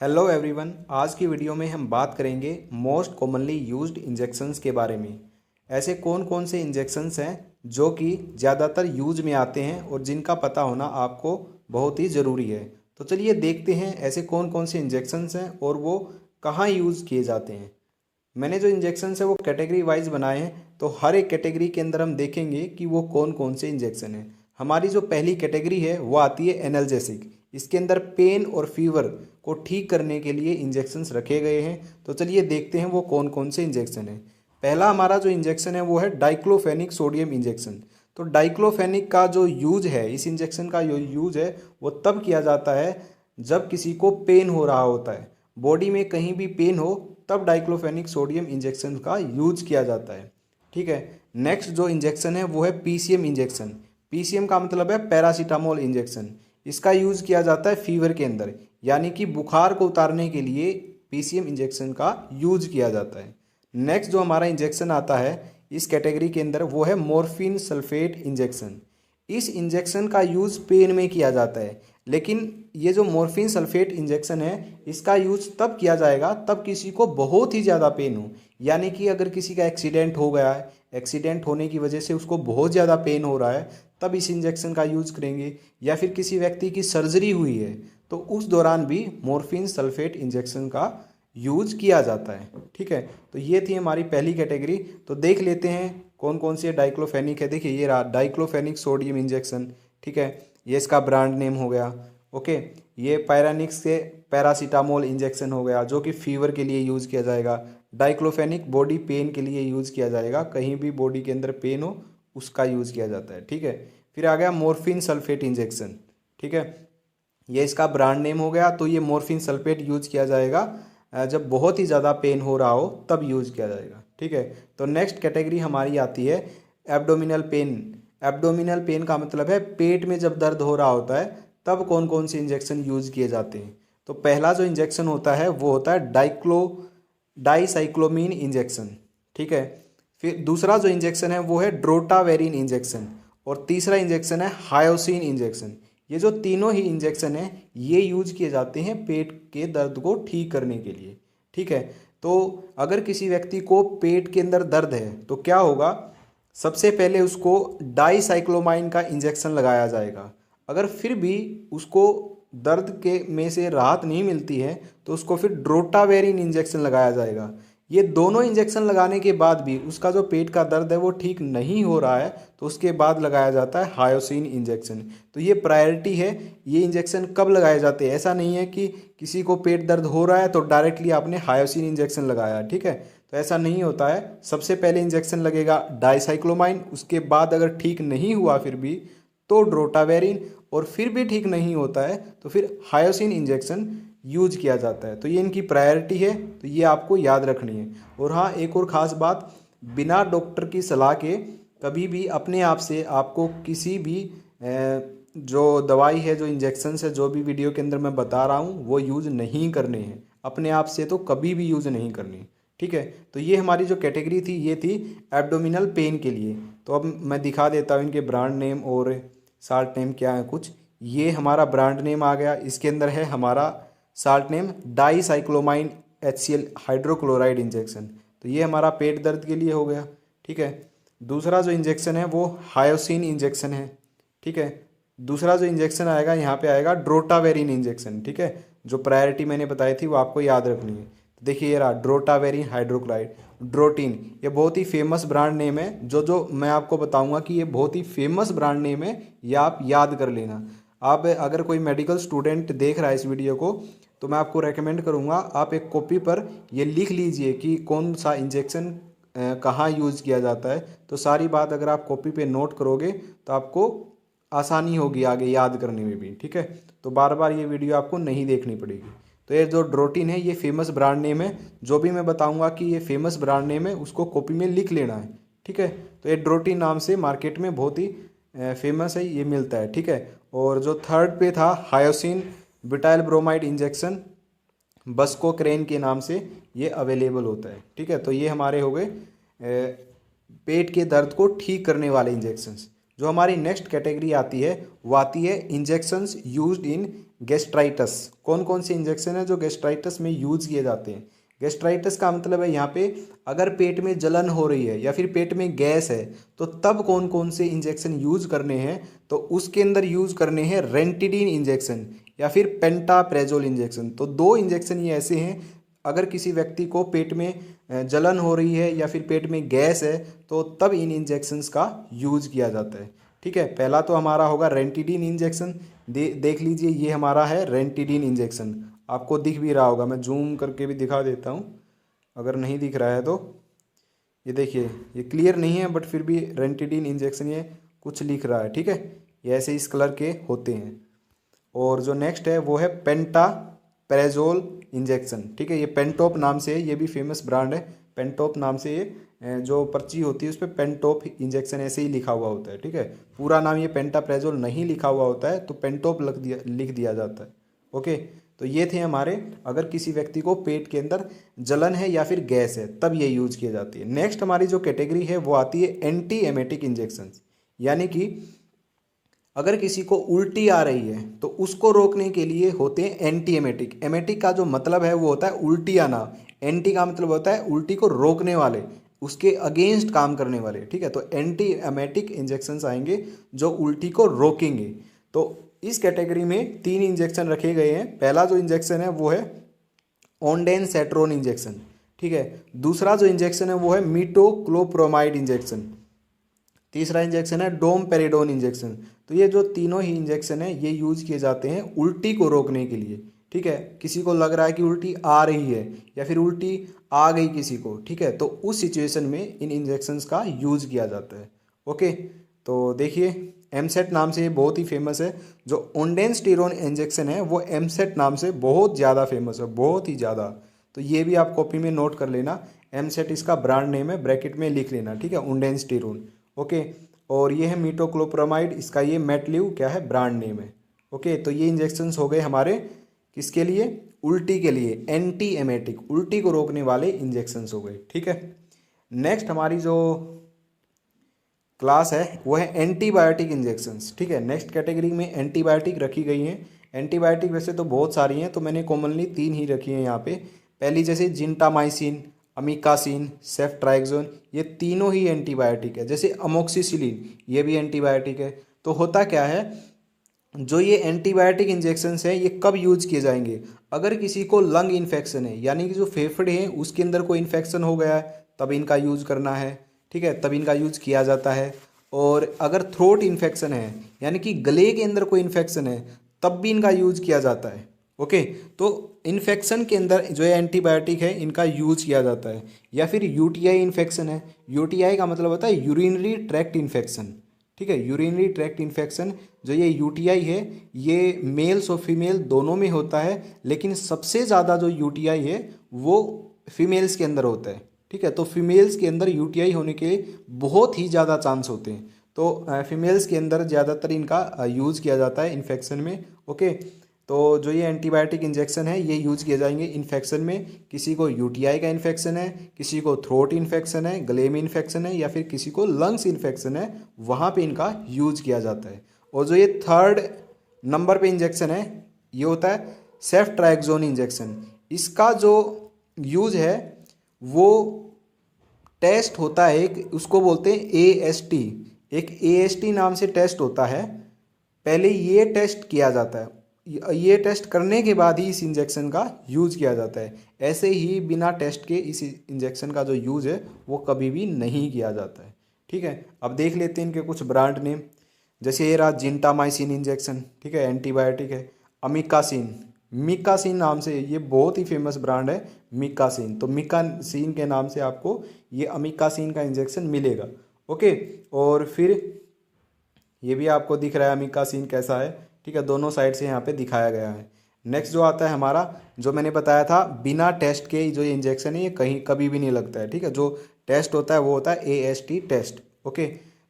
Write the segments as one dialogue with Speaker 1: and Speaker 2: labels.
Speaker 1: Hello everyone, आज की video में हम बात करेंगे मोस्ट कॉमनली यूज्ड इंजेक्शंस के बारे में। ऐसे कौन कौन से इंजेक्शंस हैं जो कि ज़्यादातर यूज में आते हैं और जिनका पता होना आपको बहुत ही ज़रूरी है। तो चलिए देखते हैं ऐसे कौन कौन से इंजेक्शंस हैं और वो कहाँ यूज़ किए जाते हैं। मैंने जो इंजेक्शंस है वो कैटेगरी वाइज बनाए हैं, तो हर एक कैटेगरी के अंदर हम देखेंगे कि वो कौन कौन से इंजेक्शन हैं। हमारी जो पहली कैटेगरी है वो आती है एनाल्जेसिक। इसके अंदर पेन और फीवर को ठीक करने के लिए इंजेक्शंस रखे गए हैं। तो चलिए देखते हैं वो कौन कौन से इंजेक्शन हैं। पहला हमारा जो इंजेक्शन है वो है डाइक्लोफेनिक सोडियम इंजेक्शन। तो डाइक्लोफेनिक का जो यूज है, इस इंजेक्शन का जो यूज है वो तब किया जाता है जब किसी को पेन हो रहा होता है, बॉडी में कहीं भी पेन हो, तब डाइक्लोफेनिक सोडियम इंजेक्शन का यूज किया जाता है। ठीक है। नेक्स्ट जो इंजेक्शन है वो है पीसीएम इंजेक्शन। पीसीएम का मतलब है पैरासीटामोल इंजेक्शन। इसका यूज किया जाता है फीवर के अंदर, यानी कि बुखार को उतारने के लिए पीसीएम इंजेक्शन का यूज किया जाता है। नेक्स्ट जो हमारा इंजेक्शन आता है इस कैटेगरी के अंदर वो है मॉर्फिन सल्फेट इंजेक्शन। इस इंजेक्शन का यूज़ पेन में किया जाता है, लेकिन ये जो मॉर्फिन सल्फेट इंजेक्शन है इसका यूज़ तब किया जाएगा तब किसी को बहुत ही ज़्यादा पेन हो, यानी कि अगर किसी का एक्सीडेंट हो गया है, एक्सीडेंट होने की वजह से उसको बहुत ज़्यादा पेन हो रहा है, तब इस इंजेक्शन का यूज़ करेंगे। या फिर किसी व्यक्ति की सर्जरी हुई है तो उस दौरान भी मॉर्फिन सल्फेट इंजेक्शन का यूज किया जाता है। ठीक है। तो ये थी हमारी पहली कैटेगरी। तो देख लेते हैं कौन कौन सी डाइक्लोफेनिक है। देखिए ये रहा डाइक्लोफेनिक सोडियम इंजेक्शन। ठीक है, ये इसका ब्रांड नेम हो गया। ओके, ये पायरानिक्स से पैरासीटामोल इंजेक्शन हो गया जो कि फीवर के लिए यूज़ किया जाएगा। डाइक्लोफेनिक बॉडी पेन के लिए यूज़ किया जाएगा, कहीं भी बॉडी के अंदर पेन हो उसका यूज़ किया जाता है। ठीक है। फिर आ गया मॉर्फिन सल्फेट इंजेक्शन। ठीक है, ये इसका ब्रांड नेम हो गया। तो ये मॉर्फिन सल्फेट यूज़ किया जाएगा जब बहुत ही ज़्यादा पेन हो रहा हो तब यूज़ किया जाएगा। ठीक है। तो नेक्स्ट कैटेगरी हमारी आती है एब्डोमिनल पेन। एब्डोमिनल पेन का मतलब है पेट में जब दर्द हो रहा होता है तब कौन कौन से इंजेक्शन यूज़ किए जाते हैं। तो पहला जो इंजेक्शन होता है वो होता है डाइसाइक्लोमीन इंजेक्शन। ठीक है। फिर दूसरा जो इंजेक्शन है वो है ड्रोटावेरिन इंजेक्शन और तीसरा इंजेक्शन है हायोसिन इंजेक्शन। ये जो तीनों ही इंजेक्शन हैं ये यूज किए जाते हैं पेट के दर्द को ठीक करने के लिए। ठीक है। तो अगर किसी व्यक्ति को पेट के अंदर दर्द है तो क्या होगा, सबसे पहले उसको डाइसाइक्लोमाइन का इंजेक्शन लगाया जाएगा। अगर फिर भी उसको दर्द के में से राहत नहीं मिलती है तो उसको फिर ड्रोटावेरिन इंजेक्शन लगाया जाएगा। ये दोनों इंजेक्शन लगाने के बाद भी उसका जो पेट का दर्द है वो ठीक नहीं हो रहा है तो उसके बाद लगाया जाता है हायोसिन इंजेक्शन। तो ये प्रायोरिटी है, ये इंजेक्शन कब लगाए जाते हैं। ऐसा नहीं है कि किसी को पेट दर्द हो रहा है तो डायरेक्टली आपने हायोसिन इंजेक्शन लगाया। ठीक है, तो ऐसा नहीं होता है। सबसे पहले इंजेक्शन लगेगा डाइसाइक्लोमाइन, उसके बाद अगर ठीक नहीं हुआ फिर भी तो ड्रोटावेरिन, और फिर भी ठीक नहीं होता है तो फिर हायोसिन इंजेक्शन यूज किया जाता है। तो ये इनकी प्रायोरिटी है, तो ये आपको याद रखनी है। और हाँ, एक और ख़ास बात, बिना डॉक्टर की सलाह के कभी भी अपने आप से आपको किसी भी जो दवाई है, जो इंजेक्शन्स है, जो भी वीडियो के अंदर मैं बता रहा हूँ वो यूज़ नहीं करने हैं। अपने आप से तो कभी भी यूज़ नहीं करनी। ठीक है। तो ये हमारी जो कैटेगरी थी ये थी एब्डोमिनल पेन के लिए। तो अब मैं दिखा देता हूँ इनके ब्रांड नेम और साल्ट नेम क्या है कुछ। ये हमारा ब्रांड नेम आ गया, इसके अंदर है हमारा salt name dicyclomine HCl hydrochloride injection. तो ये हमारा पेट दर्द के लिए हो गया। ठीक है। दूसरा जो इंजेक्शन है वो हायोसिन इंजेक्शन है। ठीक है। दूसरा जो इंजेक्शन आएगा यहाँ पे आएगा ड्रोटावेरिन इंजेक्शन। ठीक है, जो प्रायोरिटी मैंने बताई थी वो आपको याद रखनी है। तो देखिए ये रहा ड्रोटावेरिन हाइड्रोक्लाइड, ड्रोटीन। ये बहुत ही फेमस ब्रांड नेम है। जो मैं आपको बताऊंगा कि ये बहुत ही फेमस ब्रांड नेम है, ये आप याद कर लेना। आप अगर कोई मेडिकल स्टूडेंट देख रहा है इस वीडियो को तो मैं आपको रेकमेंड करूंगा आप एक कॉपी पर ये लिख लीजिए कि कौन सा इंजेक्शन कहाँ यूज़ किया जाता है। तो सारी बात अगर आप कॉपी पे नोट करोगे तो आपको आसानी होगी आगे याद करने में भी। ठीक है, तो बार बार ये वीडियो आपको नहीं देखनी पड़ेगी। तो ये जो ड्रोटीन है ये फेमस ब्रांड नेम है। जो भी मैं बताऊंगा कि ये फेमस ब्रांड नेम है उसको कॉपी में लिख लेना है। ठीक है। तो ये ड्रोटीन नाम से मार्केट में बहुत ही फेमस है, ये मिलता है। ठीक है। और जो थर्ड पे था हायोसिन ब्यूटाइल ब्रोमाइड इंजेक्शन, बस्कोक्रेन के नाम से ये अवेलेबल होता है। ठीक है। तो ये हमारे हो गए पेट के दर्द को ठीक करने वाले इंजेक्शंस। जो हमारी नेक्स्ट कैटेगरी आती है वो आती है इंजेक्शंस यूज्ड इन गैस्ट्राइटिस। कौन कौन से इंजेक्शन है जो गैस्ट्राइटिस में यूज किए जाते हैं? गैस्ट्राइटिस का मतलब है यहाँ पे अगर पेट में जलन हो रही है या फिर पेट में गैस है तो तब कौन कौन से इंजेक्शन यूज करने हैं? तो उसके अंदर यूज करने हैं रेंटिडीन इंजेक्शन या फिर पेंटाप्रेजोल इंजेक्शन। तो दो इंजेक्शन ये ऐसे हैं, अगर किसी व्यक्ति को पेट में जलन हो रही है या फिर पेट में गैस है तो तब इन इंजेक्शंस का यूज किया जाता है। ठीक है, पहला तो हमारा होगा रेंटिडीन इंजेक्शन। देख लीजिए ये हमारा है रेंटिडीन इंजेक्शन, आपको दिख भी रहा होगा, मैं जूम करके भी दिखा देता हूँ अगर नहीं दिख रहा है तो। ये देखिए ये क्लियर नहीं है बट फिर भी रेंटिडीन इंजेक्शन ये कुछ लिख रहा है। ठीक है, ये ऐसे इस कलर के होते हैं। और जो नेक्स्ट है वो है पेंटाप्रेजोल इंजेक्शन। ठीक है, ये पेंटोप नाम से है, ये भी फेमस ब्रांड है। पेंटोप नाम से ये जो पर्ची होती है उस पर पेंटोप इंजेक्शन ऐसे ही लिखा हुआ होता है। ठीक है, पूरा नाम ये पेंटाप्रेजोल नहीं लिखा हुआ होता है तो पेंटोप लिख दिया जाता है। ओके, तो ये थे हमारे, अगर किसी व्यक्ति को पेट के अंदर जलन है या फिर गैस है तब ये यूज की जाती है। नेक्स्ट हमारी जो कैटेगरी है वो आती है एंटी एमेटिक इंजेक्शन, यानी कि अगर किसी को उल्टी आ रही है तो उसको रोकने के लिए होते हैं एंटी एमेटिक। एमेटिक का जो मतलब है वो होता है उल्टी आना, एंटी का मतलब होता है उल्टी को रोकने वाले, उसके अगेंस्ट काम करने वाले। ठीक है, तो एंटी एमेटिक इंजेक्शंस आएंगे जो उल्टी को रोकेंगे। तो इस कैटेगरी में 3 इंजेक्शन रखे गए हैं। पहला जो इंजेक्शन है वो है ओंडेनसेट्रोन इंजेक्शन। ठीक है, दूसरा जो इंजेक्शन है वो है मीटोक्लोप्रोमाइड इंजेक्शन, तीसरा इंजेक्शन है डोमपेरिडोन इंजेक्शन। तो ये जो तीनों ही इंजेक्शन है ये यूज किए जाते हैं उल्टी को रोकने के लिए। ठीक है, किसी को लग रहा है कि उल्टी आ रही है या फिर उल्टी आ गई किसी को, ठीक है, तो उस सिचुएशन में इन इंजेक्शंस का यूज किया जाता है। ओके, तो देखिए एमसेट नाम से ये बहुत ही फेमस है। जो ओंडेनस्टीरोन इंजेक्शन है वो एमसेट नाम से बहुत ज़्यादा फेमस है, बहुत ही ज़्यादा। तो ये भी आप कॉपी में नोट कर लेना, एमसेट इसका ब्रांड नेम है, ब्रैकेट में लिख लेना। ठीक है, ओंडेनस्टीरोन। ओके, और ये है मीटोक्लोप्रोमाइड, इसका ये मेटलिव क्या है ब्रांड नेम है। ओके, तो ये इंजेक्शंस हो गए हमारे किसके लिए? उल्टी के लिए, एंटी एमेटिक, उल्टी को रोकने वाले इंजेक्शंस हो गए। ठीक है, नेक्स्ट हमारी जो क्लास है वो है एंटीबायोटिक इंजेक्शंस। ठीक है, नेक्स्ट कैटेगरी में एंटीबायोटिक रखी गई हैं। एंटीबायोटिक वैसे तो बहुत सारी हैं, तो मैंने कॉमनली 3 ही रखी हैं यहाँ पे। पहली जैसे जिंटामाइसिन, अमीकासिन, सेफ्ट्राइक्सोन, ये तीनों ही एंटीबायोटिक है। जैसे अमोक्सिसिलिन, ये भी एंटीबायोटिक है। तो होता क्या है, जो ये एंटीबायोटिक इंजेक्शंस है ये कब यूज किए जाएंगे? अगर किसी को लंग इन्फेक्शन है, यानी कि जो फेफड़े हैं उसके अंदर कोई इन्फेक्शन हो गया है तब इनका यूज करना है। ठीक है, तब इनका यूज किया जाता है। और अगर थ्रोट इन्फेक्शन है, यानी कि गले के अंदर कोई इन्फेक्शन है, तब भी इनका यूज किया जाता है। ओके, तो इन्फेक्शन के अंदर जो है एंटीबायोटिक है इनका यूज किया जाता है। या फिर यूटीआई इन्फेक्शन है, यूटीआई का मतलब होता है यूरिनरी ट्रैक्ट इन्फेक्शन। ठीक है, यूरिनरी ट्रैक्ट इन्फेक्शन, जो ये यूटीआई है ये मेल्स और फीमेल दोनों में होता है, लेकिन सबसे ज़्यादा जो यूटीआई है वो फीमेल्स के अंदर होता है। ठीक है, तो फीमेल्स के अंदर यूटीआई होने के बहुत ही ज़्यादा चांस होते हैं। तो फीमेल्स के अंदर ज़्यादातर इनका यूज़ किया जाता है इन्फेक्शन में। ओके, तो जो ये एंटीबायोटिक इंजेक्शन है ये यूज़ किए जाएंगे इन्फेक्शन में। किसी को यूटीआई का इन्फेक्शन है, किसी को थ्रोट इन्फेक्शन है, गले में इन्फेक्शन है, या फिर किसी को लंग्स इन्फेक्शन है, वहाँ पे इनका यूज किया जाता है। और जो ये 3rd नंबर पे इंजेक्शन है ये होता है सेफ्ट्राइक्सोन इंजेक्शन। इसका जो यूज है वो टेस्ट होता है एक, उसको बोलते हैं एएसटी। एक एएसटी नाम से टेस्ट होता है, पहले ये टेस्ट किया जाता है। ये टेस्ट करने के बाद ही इस इंजेक्शन का यूज़ किया जाता है। ऐसे ही बिना टेस्ट के इस इंजेक्शन का जो यूज़ है वो कभी भी नहीं किया जाता है। ठीक है, अब देख लेते हैं इनके कुछ ब्रांड नेम। जैसे ये रहा जिंटामाइसिन इंजेक्शन, ठीक है, एंटीबायोटिक है। अमीकासिन, मिकासिन नाम से, ये बहुत ही फेमस ब्रांड है मिकासिन। तो मिकासिन के नाम से आपको ये अमीकासिन का इंजेक्शन मिलेगा। ओके, और फिर ये भी आपको दिख रहा है अमीकासिन कैसा है। ठीक है, दोनों साइड से यहाँ पे दिखाया गया है। नेक्स्ट जो आता है हमारा, जो मैंने बताया था बिना टेस्ट के जो ये इंजेक्शन है ये कहीं कभी भी नहीं लगता है। ठीक है, जो टेस्ट होता है वो होता है एएसटी टेस्ट। ओके,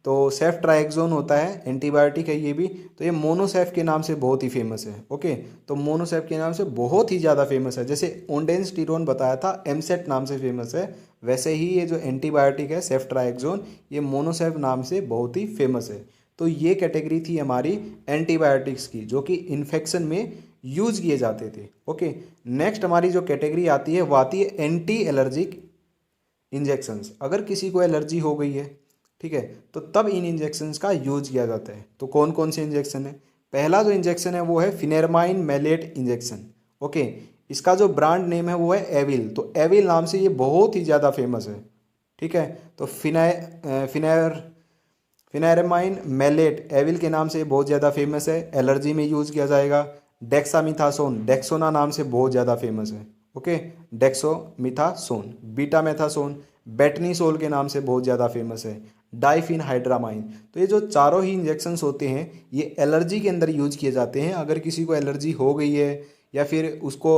Speaker 1: तो सेफ्ट्राइक्सोन होता है, एंटीबायोटिक है ये भी। तो ये मोनोसेफ के नाम से बहुत ही फेमस है। ओके, तो मोनोसेफ के नाम से बहुत ही ज़्यादा फेमस है। जैसे ओंडेनस्टीरोन बताया था एमसेट नाम से फेमस है, वैसे ही ये जो एंटीबायोटिक है सेफ्ट्राइक्सोन ये मोनोसेफ नाम से बहुत ही फेमस है। तो ये कैटेगरी थी हमारी एंटीबायोटिक्स की, जो कि इन्फेक्शन में यूज किए जाते थे। ओके, नेक्स्ट हमारी जो कैटेगरी आती है वो आती है एंटी एलर्जिक इंजेक्शंस। अगर किसी को एलर्जी हो गई है, ठीक है, तो तब इन इंजेक्शंस का यूज किया जाता है। तो कौन कौन से इंजेक्शन है? पहला जो इंजेक्शन है वो है फिनेरमाइन मैलेट इंजेक्शन। ओके, इसका जो ब्रांड नेम है वो है एविल। तो एविल नाम से ये बहुत ही ज़्यादा फेमस है, ठीक है। तो फिनेरमाइन मैलेट एविल के नाम से बहुत ज़्यादा फेमस है, एलर्जी में यूज़ किया जाएगा। डेक्सामिथासोन डेक्सोना नाम से बहुत ज़्यादा फेमस है। ओके, डेक्सोमिथासोन। बीटामेथासोन बेटनीसोल के नाम से बहुत ज़्यादा फेमस है। डाइफिनहाइड्रामाइन। तो ये जो चारों ही इंजेक्शंस होते हैं ये एलर्जी के अंदर यूज किए जाते हैं। अगर किसी को एलर्जी हो गई है या फिर उसको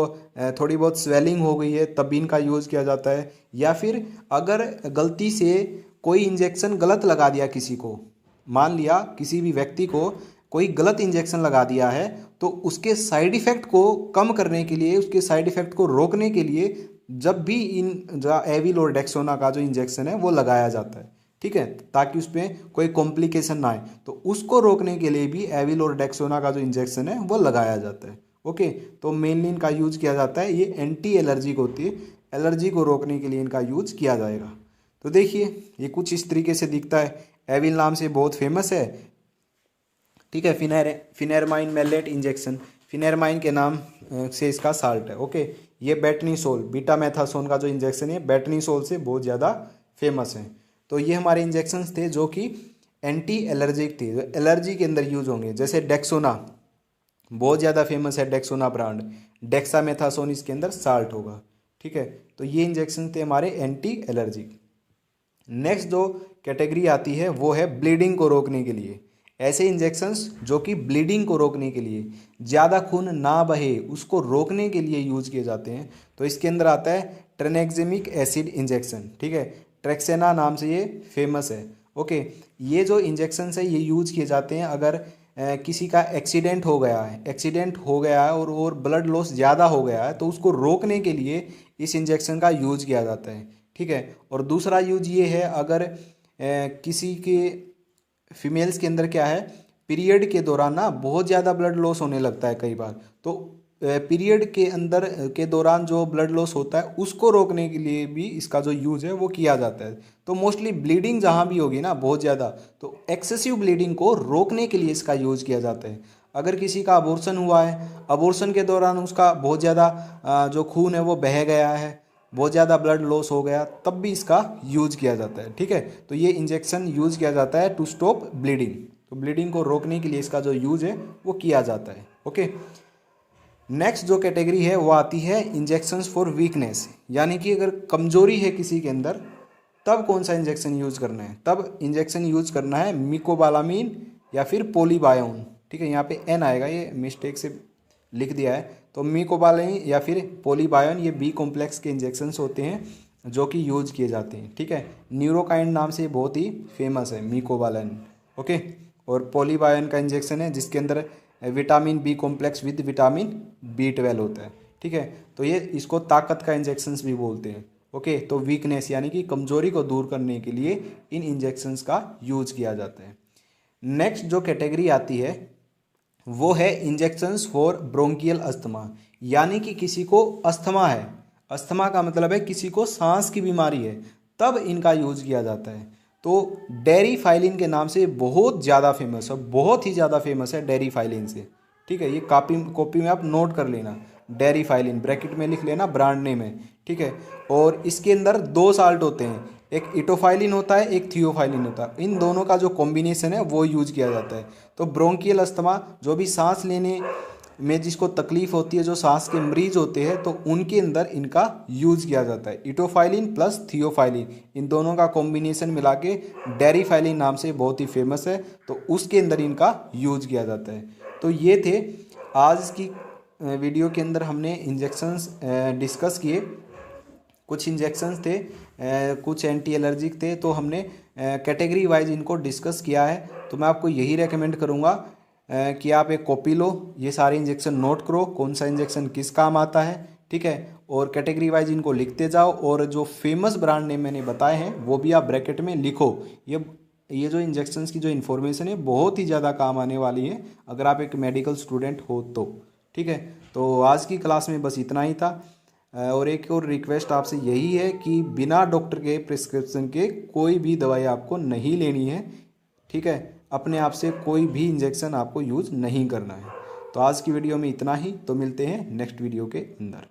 Speaker 1: थोड़ी बहुत स्वेलिंग हो गई है तब भी इनका यूज़ किया जाता है। या फिर अगर गलती से कोई इंजेक्शन गलत लगा दिया किसी को, मान लिया किसी भी व्यक्ति को कोई गलत इंजेक्शन लगा दिया है, तो उसके साइड इफ़ेक्ट को कम करने के लिए, उसके साइड इफ़ेक्ट को रोकने के लिए जब भी इन जो एविल और डेक्सोना का जो इंजेक्शन है वो लगाया जाता है, ठीक है, ताकि उसमें कोई कॉम्प्लिकेशन ना आए, तो उसको रोकने के लिए भी एविल और डेक्सोना का जो इंजेक्शन है वो लगाया जाता है। ओके, तो मेनली इनका यूज किया जाता है, ये एंटी एलर्जिक होती है, एलर्जी को रोकने के लिए इनका यूज किया जाएगा। तो देखिए ये कुछ इस तरीके से दिखता है, एविल नाम से बहुत फेमस है, ठीक है। फिनेरमाइन मैलेट इंजेक्शन, फिनेरमाइन के नाम से इसका साल्ट है। ओके, ये बेटनीसोल बीटामेथासोन का जो इंजेक्शन है बेटनीसोल से बहुत ज़्यादा फेमस है। तो ये हमारे इंजेक्शंस थे जो कि एंटी एलर्जिक थे, जो एलर्जी के अंदर यूज होंगे। जैसे डेक्सोना बहुत ज़्यादा फेमस है, डेक्सोना ब्रांड, डेक्सामेथासोन इसके अंदर साल्ट होगा, ठीक है। तो ये इंजेक्शन थे हमारे एंटी एलर्जिक। नेक्स्ट जो कैटेगरी आती है वो है ब्लीडिंग को रोकने के लिए। ऐसे इंजेक्शंस जो कि ब्लीडिंग को रोकने के लिए, ज़्यादा खून ना बहे उसको रोकने के लिए यूज किए जाते हैं। तो इसके अंदर आता है ट्रेनेक्सेमिक एसिड इंजेक्शन, ठीक है, ट्रेक्सेना नाम से ये फेमस है। ओके, ये जो इंजेक्शंस है ये यूज किए जाते हैं अगर किसी का एक्सीडेंट हो गया है और ब्लड लॉस ज़्यादा हो गया है, तो उसको रोकने के लिए इस इंजेक्शन का यूज किया जाता है, ठीक है। और दूसरा यूज ये है अगर किसी के फीमेल्स के अंदर क्या है, पीरियड के दौरान ना बहुत ज़्यादा ब्लड लॉस होने लगता है कई बार, तो पीरियड के अंदर के दौरान जो ब्लड लॉस होता है उसको रोकने के लिए भी इसका जो यूज़ है वो किया जाता है। तो मोस्टली ब्लीडिंग जहाँ भी होगी ना बहुत ज़्यादा, तो एक्सेसिव ब्लीडिंग को रोकने के लिए इसका यूज़ किया जाता है। अगर किसी का अबॉर्शन हुआ है, अबॉर्शन के दौरान उसका बहुत ज़्यादा जो खून है वो बह गया है, बहुत ज़्यादा ब्लड लॉस हो गया, तब भी इसका यूज किया जाता है, ठीक है। तो ये इंजेक्शन यूज किया जाता है टू स्टॉप ब्लीडिंग। तो ब्लीडिंग को रोकने के लिए इसका जो यूज है वो किया जाता है। ओके, नेक्स्ट जो कैटेगरी है वो आती है इंजेक्शंस फॉर वीकनेस, यानी कि अगर कमजोरी है किसी के अंदर तब कौन सा इंजेक्शन यूज करना है, तब इंजेक्शन यूज करना है मिकोबालामीन या फिर पोलीबायोन, ठीक है। यहाँ पे एन आएगा, ये मिस्टेक से लिख दिया है। तो मिकोबालामीन या फिर पोलीबायोन ये बी कॉम्प्लेक्स के इंजेक्शंस होते हैं जो कि यूज किए जाते हैं, ठीक है। न्यूरोकाइंड नाम से बहुत ही फेमस है मिकोबालामीन। ओके, और पोलीबायोन का इंजेक्शन है जिसके अंदर vitamin B complex with vitamin B12 होता है, ठीक है। तो ये इसको ताकत का इंजेक्शंस भी बोलते हैं। ओके, तो वीकनेस यानी कि कमजोरी को दूर करने के लिए इन इंजेक्शंस का यूज किया जाता है। नेक्स्ट जो कैटेगरी आती है वो है इंजेक्शंस फॉर ब्रोंकियल अस्थमा, यानी कि किसी को अस्थमा है, अस्थमा का मतलब है किसी को सांस की बीमारी है, तब इनका यूज किया जाता है। तो डेरीफाइलिन के नाम से बहुत ज़्यादा फेमस है, बहुत ही ज़्यादा फेमस है डेरीफाइलिन से, ठीक है। ये कॉपी में आप नोट कर लेना, डेरीफाइलिन ब्रैकेट में लिख लेना, ब्रांड नेम है, ठीक है। और इसके अंदर 2 साल्ट होते हैं, एक इटोफाइलिन होता है, एक थियोफाइलिन होता है, इन दोनों का जो कॉम्बिनेशन है वो यूज किया जाता है। तो ब्रोंकियल अस्थमा, जो भी सांस लेने में जिसको तकलीफ होती है, जो सांस के मरीज होते हैं, तो उनके अंदर इनका यूज किया जाता है। इटोफाइलिन प्लस थियोफाइलिन, इन दोनों का कॉम्बिनेशन मिला के डेरीफाइलिन नाम से बहुत ही फेमस है, तो उसके अंदर इनका यूज किया जाता है। तो ये थे आज की वीडियो के अंदर हमने इंजेक्शंस डिस्कस किए। कुछ इंजेक्शंस थे, कुछ एंटी एलर्जिक थे, तो हमने कैटेगरी वाइज इनको डिस्कस किया है। तो मैं आपको यही रेकमेंड करूँगा कि आप एक कॉपी लो, ये सारे इंजेक्शन नोट करो, कौन सा इंजेक्शन किस काम आता है, ठीक है। और कैटेगरी वाइज इनको लिखते जाओ, और जो फेमस ब्रांड नेम मैंने बताए हैं वो भी आप ब्रैकेट में लिखो। ये ये जो इंजेक्शन्स की जो इन्फॉर्मेशन है बहुत ही ज़्यादा काम आने वाली है अगर आप एक मेडिकल स्टूडेंट हो तो। ठीक है, तो आज की क्लास में बस इतना ही था। और एक और रिक्वेस्ट आपसे यही है कि बिना डॉक्टर के प्रिस्क्रिप्शन के कोई भी दवाई आपको नहीं लेनी है। ठीक है, अपने आप से कोई भी इंजेक्शन आपको यूज़ नहीं करना है। तो आज की वीडियो में इतना ही, तो मिलते हैं नेक्स्ट वीडियो के अंदर।